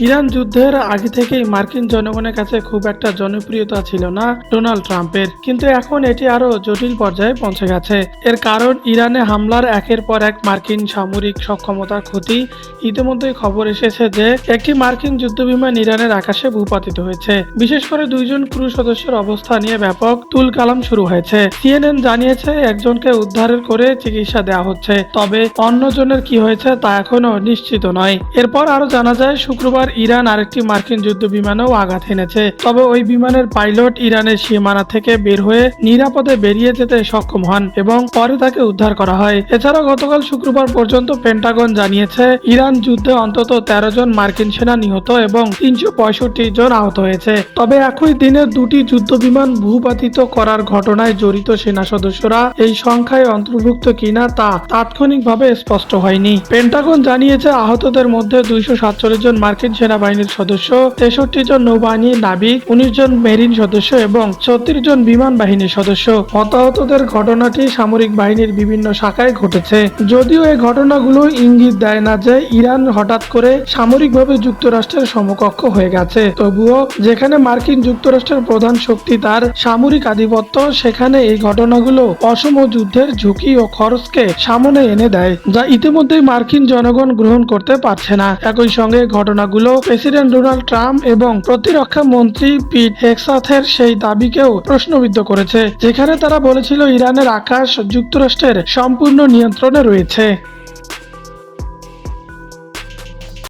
Iran যুদ্ধের আগে থেকেই মার্কিন জনগণের কাছে খুব একটা জনপ্রিয়তা ছিল না ডোনাল্ড ট্রাম্পের, কিন্তু এখন এটি আরো জটিল পর্যায়ে পৌঁছে গেছে। এর কারণ ইরানে হামলার একের পর এক মার্কিন সামরিক সক্ষমতার ক্ষতি। ইতিমধ্যেই খবর এসেছে যে একটি মার্কিন যুদ্ধবিমান ইরানের আকাশে ভূপাতিত হয়েছে। বিশেষ করে দুইজন ক্রু সদস্যের অবস্থা নিয়ে ব্যাপক তুলকালাম শুরু হয়েছে। সিএনএন জানিয়েছে একজনকে উদ্ধার করে চিকিৎসা দেওয়া হচ্ছে, তবে অন্যজনের কি হয়েছে তা এখনো নিশ্চিত নয়। এরপর আরো জানা যায় শুক্রবার ইরান আরেকটি মার্কিন যুদ্ধ বিমানেও আঘাত এনেছে, তবে ওই বিমানের পাইলট ইরানের সীমানা থেকে বের হয়ে নিরাপদে বেরিয়ে যেতে সক্ষম হন এবং পরে তাকে উদ্ধার করা হয়। এছাড়া গতকাল শুক্রবার পর্যন্ত পেন্টাগন জানিয়েছে ইরান যুদ্ধে অন্তত 13 জন মার্কিন সেনা নিহত এবং 365 জন আহত হয়েছে। তবে একই দিনে দুটি যুদ্ধ বিমান ভূপাতিত করার ঘটনায় জড়িত সেনা সদস্যরা এই সংখ্যায় অন্তর্ভুক্ত কিনা তা তাৎক্ষণিকভাবে স্পষ্ট হয়নি। পেন্টাগন জানিয়েছে আহতদের মধ্যে 247 জন মার্কিন সেনাবাহিনীর সদস্য, 63 জন নৌবাহিনীর নাবিক, 19 জন মেরিন সদস্য এবং 36 জন বিমান বাহিনীর সদস্য। হতাহতদের ঘটনাটি সামরিক বাহিনীর বিভিন্ন শাখায় ঘটেছে। যদিও এই ঘটনাগুলো ইঙ্গিত দেয় না যে ইরান হঠাৎ করে সামরিকভাবে যুক্তরাষ্ট্রের সমকক্ষ হয়ে গেছে, তবুও যেখানে মার্কিন যুক্তরাষ্ট্রের প্রধান শক্তি তার সামরিক আধিপত্য, সেখানে এই ঘটনাগুলো অসম যুদ্ধের ঝুঁকি ও খরচকে সামনে এনে দেয়, যা ইতিমধ্যেই মার্কিন জনগণ গ্রহণ করতে পারছে না। একই সঙ্গে ঘটনাগুলো প্রেসিডেন্ট ডোনাল্ড ট্রাম্প এবং প্রতিরক্ষা মন্ত্রী পিট হেগসেথের সেই দাবিকেও প্রশ্নবিদ্ধ করেছে, যেখানে তারা বলেছিল ইরানের আকাশ যুক্তরাষ্ট্রের সম্পূর্ণ নিয়ন্ত্রণে রয়েছে।